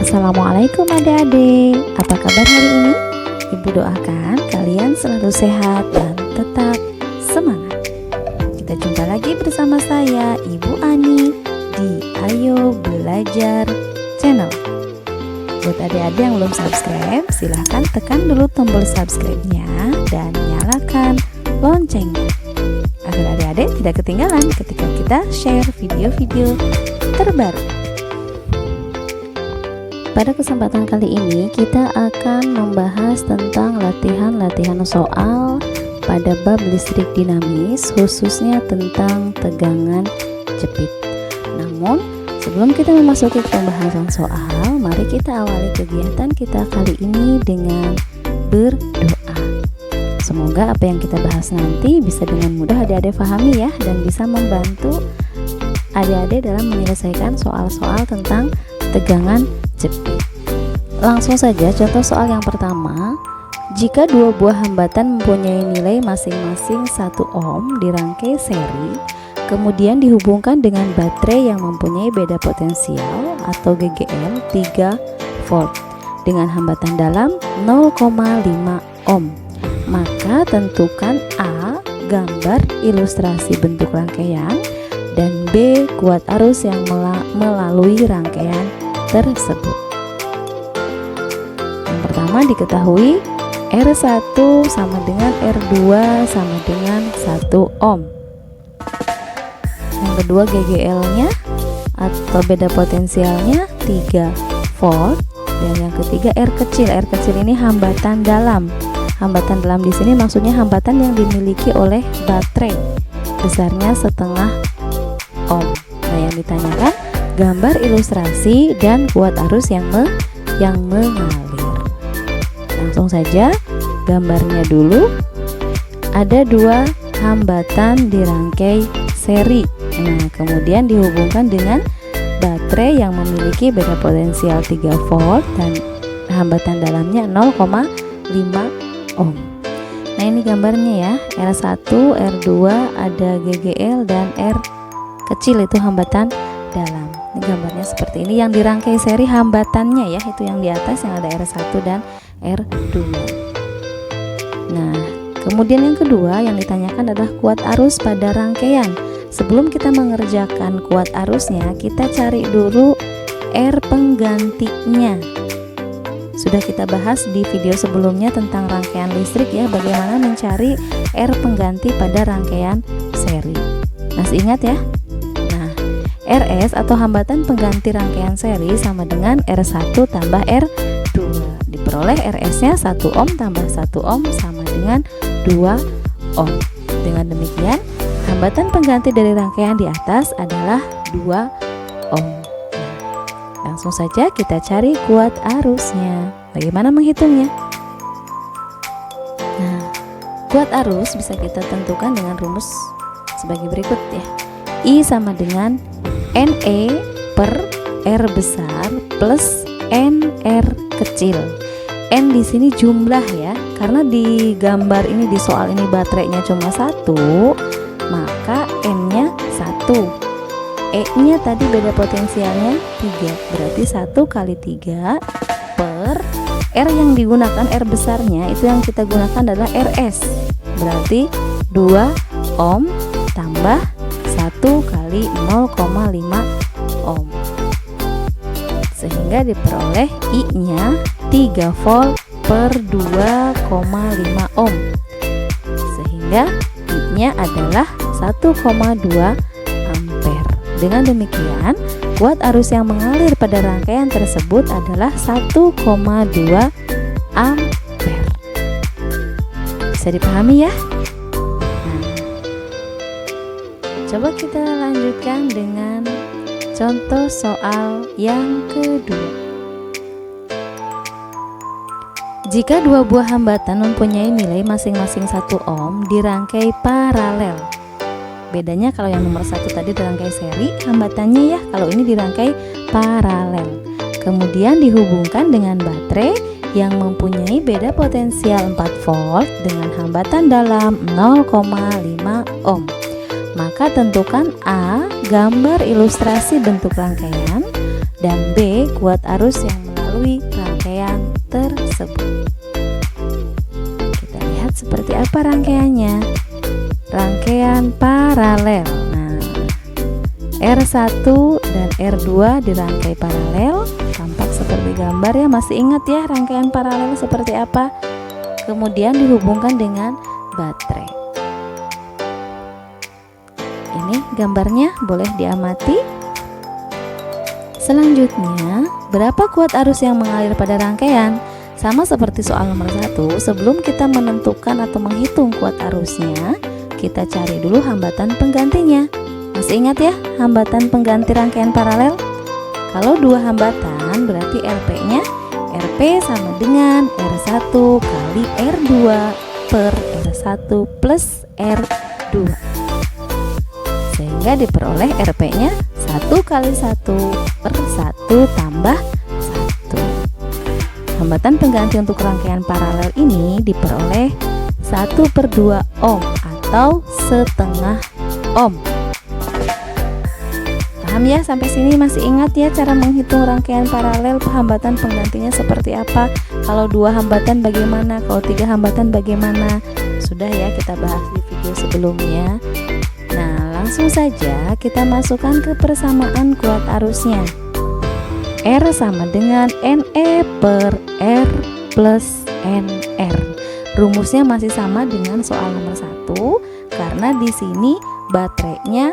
Assalamualaikum adik-adik, apa kabar hari ini? Ibu doakan kalian selalu sehat dan tetap semangat. Kita jumpa lagi bersama saya, Ibu Ani, di Ayo Belajar Channel. Buat adik-adik yang belum subscribe, silahkan tekan dulu tombol subscribe-nya dan nyalakan loncengnya, agar adik-adik tidak ketinggalan ketika kita share video-video terbaru. Pada kesempatan kali ini kita akan membahas tentang latihan-latihan soal pada bab listrik dinamis, khususnya tentang tegangan jepit. Namun sebelum kita memasuki pembahasan soal, mari kita awali kegiatan kita kali ini dengan berdoa. Semoga apa yang kita bahas nanti bisa dengan mudah adik-adik pahami ya, dan bisa membantu adik-adik dalam menyelesaikan soal-soal tentang tegangan jepit. Langsung saja contoh soal yang pertama. Jika dua buah hambatan mempunyai nilai masing-masing 1 ohm dirangkai seri, kemudian dihubungkan dengan baterai yang mempunyai beda potensial atau GGL 3 volt dengan hambatan dalam 0,5 ohm, maka tentukan A. gambar ilustrasi bentuk rangkaian, dan B. kuat arus yang melalui rangkaian tersebut. Yang pertama diketahui R1 sama dengan R2 sama dengan 1 ohm. Yang kedua GGL-nya atau beda potensialnya 3 volt, dan yang ketiga R kecil. R kecil ini hambatan dalam. Hambatan dalam di sini maksudnya hambatan yang dimiliki oleh baterai, besarnya 0,5 ohm. Nah, yang ditanyakan gambar ilustrasi dan kuat arus yang mengalir. Langsung saja gambarnya dulu. Ada dua hambatan dirangkai seri. Nah, kemudian dihubungkan dengan baterai yang memiliki beda potensial 3 volt dan hambatan dalamnya 0,5 ohm. Nah, ini gambarnya ya. R1, R2 ada GGL dan R kecil itu hambatan dalam. Ini gambarnya seperti ini. Yang dirangkai seri hambatannya ya, itu yang di atas yang ada R1 dan R2. Nah, kemudian yang kedua yang ditanyakan adalah kuat arus pada rangkaian. Sebelum kita mengerjakan kuat arusnya, kita cari dulu R penggantinya. Sudah kita bahas di video sebelumnya tentang rangkaian listrik ya, bagaimana mencari R pengganti pada rangkaian seri. Masih ingat ya? RS atau hambatan pengganti rangkaian seri sama dengan R1 tambah R2. Diperoleh RS-nya 1 ohm tambah 1 ohm sama dengan 2 ohm. Dengan demikian, hambatan pengganti dari rangkaian di atas adalah 2 ohm. Langsung saja kita cari kuat arusnya. Bagaimana menghitungnya? Nah, kuat arus bisa kita tentukan dengan rumus sebagai berikut ya. I sama dengan NE per R besar plus NR kecil. N di sini jumlah ya, karena di gambar ini, di soal ini baterainya cuma 1, maka N-nya 1. E-nya tadi beda potensialnya 3, berarti 1 kali 3 per R yang digunakan, R besarnya itu yang kita gunakan adalah RS, berarti 2 ohm tambah 1 kali 0,5 ohm, sehingga diperoleh I-nya 3 volt per 2,5 ohm, sehingga I-nya adalah 1,2 ampere. Dengan demikian, kuat arus yang mengalir pada rangkaian tersebut adalah 1,2 ampere. Bisa dipahami ya? Coba kita lanjutkan dengan contoh soal yang kedua. Jika dua buah hambatan mempunyai nilai masing-masing 1 ohm dirangkai paralel. Bedanya kalau yang nomor 1 tadi dirangkai seri, hambatannya ya, kalau ini dirangkai paralel. Kemudian dihubungkan dengan baterai yang mempunyai beda potensial 4 volt dengan hambatan dalam 0,5 ohm. Maka tentukan A. gambar ilustrasi bentuk rangkaian, dan B. kuat arus yang melalui rangkaian tersebut. Kita lihat seperti apa rangkaiannya. Rangkaian paralel. Nah, R1 dan R2 dirangkai paralel, tampak seperti gambar ya. Masih ingat ya rangkaian paralel seperti apa? Kemudian dihubungkan dengan baterai. Ini gambarnya, boleh diamati. Selanjutnya, berapa kuat arus yang mengalir pada rangkaian? Sama seperti soal nomor 1, sebelum kita menentukan atau menghitung kuat arusnya, kita cari dulu hambatan penggantinya. Masih ingat ya hambatan pengganti rangkaian paralel? Kalau dua hambatan berarti RP-nya, RP sama dengan R1 kali R2 per R1 plus R2. Sehingga diperoleh RP-nya 1 kali 1 per 1 tambah 1. Hambatan pengganti untuk rangkaian paralel ini diperoleh 1 per 2 ohm atau setengah ohm. Paham ya sampai sini? Masih ingat ya cara menghitung rangkaian paralel, hambatan penggantinya seperti apa? Kalau 2 hambatan bagaimana? Kalau 3 hambatan bagaimana? Sudah ya kita bahas di video sebelumnya. Nah, langsung saja kita masukkan ke persamaan kuat arusnya. R sama dengan NE per R plus NR. Rumusnya masih sama dengan soal nomor 1 karena di sini baterainya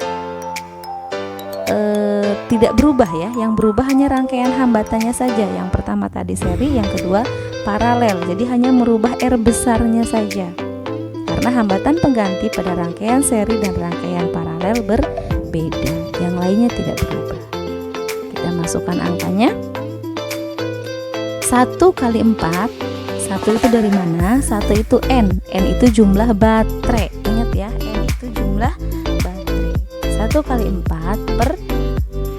tidak berubah ya. Yang berubah hanya rangkaian hambatannya saja. Yang pertama tadi seri, yang kedua paralel. Jadi hanya merubah R besarnya saja. Karena hambatan pengganti pada rangkaian seri dan rangkaian paralel berbeda. Yang lainnya tidak berubah. Kita masukkan angkanya. 1 kali 4. 1 itu dari mana? 1 itu N. N itu jumlah baterai. Ingat ya, N itu jumlah baterai. 1 kali 4 per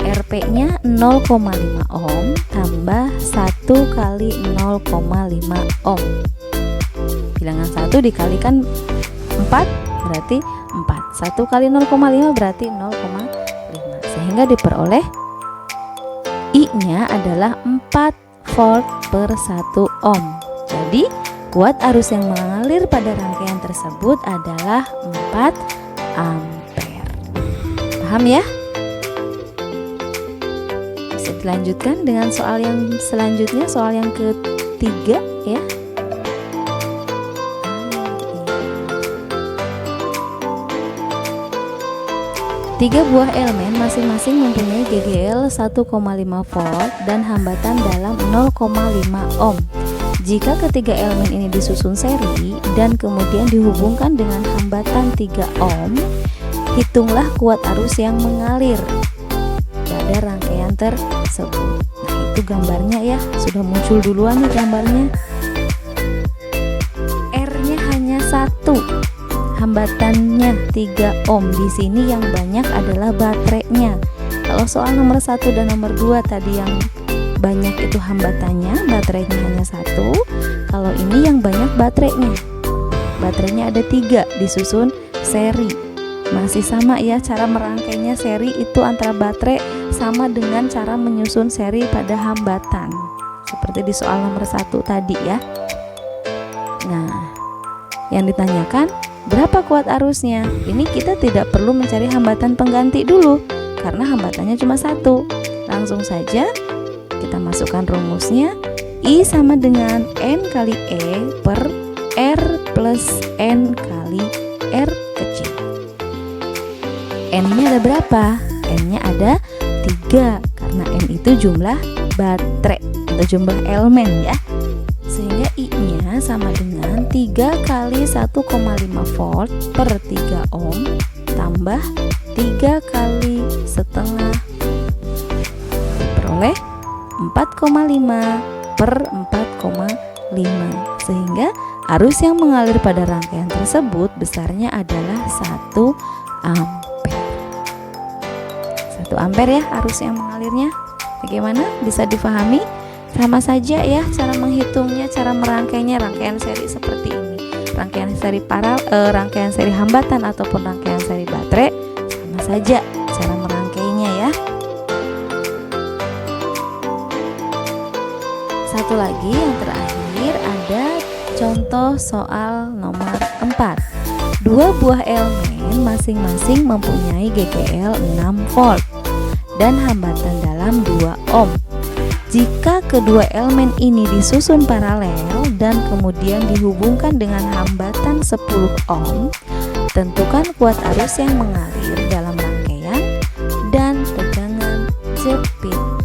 RP-nya 0,5 ohm tambah 1 kali 0,5 ohm. Bilangan 1 dikalikan 4 berarti 4. 1 kali 0,5 berarti 0,5. Sehingga diperoleh I-nya adalah 4 volt per 1 ohm. Jadi kuat arus yang mengalir pada rangkaian tersebut adalah 4 ampere. Paham ya? Bisa dilanjutkan dengan soal yang selanjutnya, soal yang ketiga ya. 3 buah elemen masing-masing mempunyai GGL 1,5 volt dan hambatan dalam 0,5 ohm. Jika ketiga elemen ini disusun seri dan kemudian dihubungkan dengan hambatan 3 ohm, hitunglah kuat arus yang mengalir pada rangkaian tersebut. Nah, itu gambarnya ya, sudah muncul duluan nih gambarnya. R-nya hanya 1. Hambatannya 3 ohm. Di sini yang banyak adalah baterainya. Kalau soal nomor 1 dan nomor 2 tadi yang banyak itu hambatannya, baterainya hanya 1. Kalau ini yang banyak baterainya. Baterainya ada 3 disusun seri. Masih sama ya cara merangkainya, seri itu antara baterai sama dengan cara menyusun seri pada hambatan. Seperti di soal nomor 1 tadi ya. Nah, yang ditanyakan berapa kuat arusnya? Ini kita tidak perlu mencari hambatan pengganti dulu karena hambatannya cuma 1. Langsung saja kita masukkan rumusnya. I sama dengan N kali E per R plus N kali R kecil. N-nya ada berapa? N-nya ada 3 karena N itu jumlah baterai atau jumlah elemen ya. Sehingga I-nya sama dengan 3 kali 1,5 volt per 3 ohm tambah 3 kali setengah diperoleh 4,5 per 4,5. Sehingga arus yang mengalir pada rangkaian tersebut besarnya adalah 1 ampere. 1 ampere ya arus yang mengalirnya. Bagaimana? Bisa difahami? Sama saja ya cara menghitungnya, cara merangkainya, rangkaian seri seperti ini. Rangkaian seri rangkaian seri hambatan ataupun rangkaian seri baterai sama saja cara merangkainya ya. Satu lagi yang terakhir ada contoh soal nomor 4. Dua buah elemen masing-masing mempunyai GGL 6 volt dan hambatan dalam 2 ohm. Jika kedua elemen ini disusun paralel dan kemudian dihubungkan dengan hambatan 10 ohm, tentukan kuat arus yang mengalir dalam rangkaian dan tegangan jepitnya.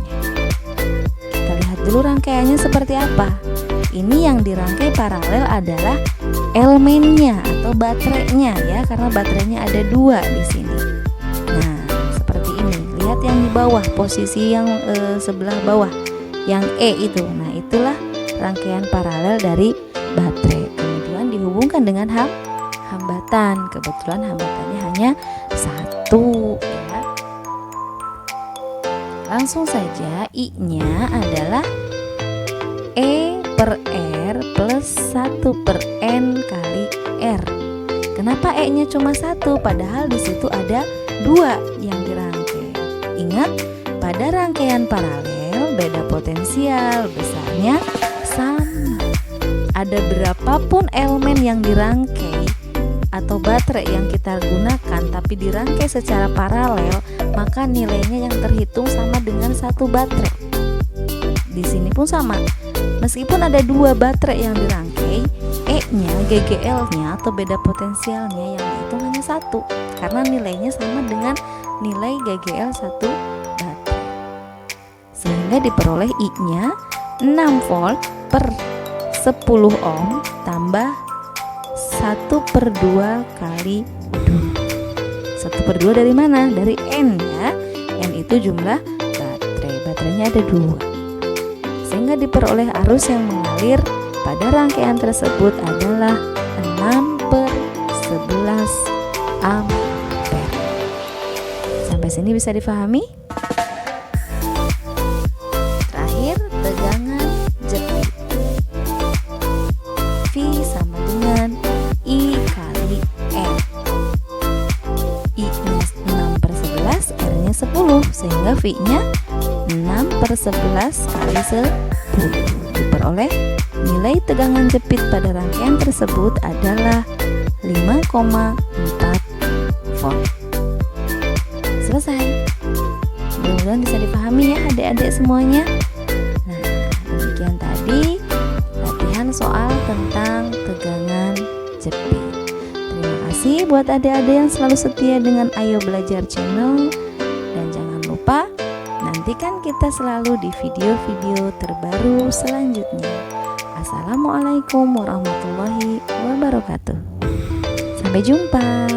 Kita lihat dulu rangkaiannya seperti apa. Ini yang dirangkai paralel adalah elemennya atau baterainya ya, karena baterainya ada 2 di sini. Nah, seperti ini. Lihat yang di bawah, posisi yang sebelah bawah, yang E itu. Nah, itulah rangkaian paralel dari baterai. Kemudian dihubungkan dengan hambatan. Kebetulan hambatannya hanya 1 ya. Langsung saja I-nya adalah E per R plus 1 per N kali R. Kenapa E-nya cuma 1? Padahal di situ ada 2 yang dirangkai. Ingat, pada rangkaian paralel beda potensial, besarnya sama. Ada berapapun elemen yang dirangkai atau baterai yang kita gunakan tapi dirangkai secara paralel, maka nilainya yang terhitung sama dengan 1 baterai. Di sini pun sama. Meskipun ada 2 baterai yang dirangkai, E-nya, GGL-nya atau beda potensialnya yang dihitung hanya 1 karena nilainya sama dengan nilai GGL 1 baterai. Sehingga diperoleh I-nya 6 volt per 10 ohm tambah 1/2 kali 2. 1/2 dari mana? Dari N ya. N itu jumlah baterai. Baterainya ada 2. Sehingga diperoleh arus yang mengalir pada rangkaian tersebut adalah 6/11 ampere. Sampai sini bisa difahami? Terakhir, tegangan jepit. V sama dengan I kali R. I-nya 6/11, R-nya 10, sehingga V-nya 6/11 kali 10. Diperoleh nilai tegangan jepit pada rangkaian tersebut adalah 5,4 volt. Selesai. Mudah-mudahan bisa dipahami ya adik-adik semuanya. Nah, demikian tadi latihan soal tentang tegangan jepit. Terima kasih buat adik-adik yang selalu setia dengan Ayo Belajar Channel. Dan jangan lupa nantikan kita selalu di video-video terbaru selanjutnya. Assalamualaikum warahmatullahi wabarakatuh. Sampai jumpa.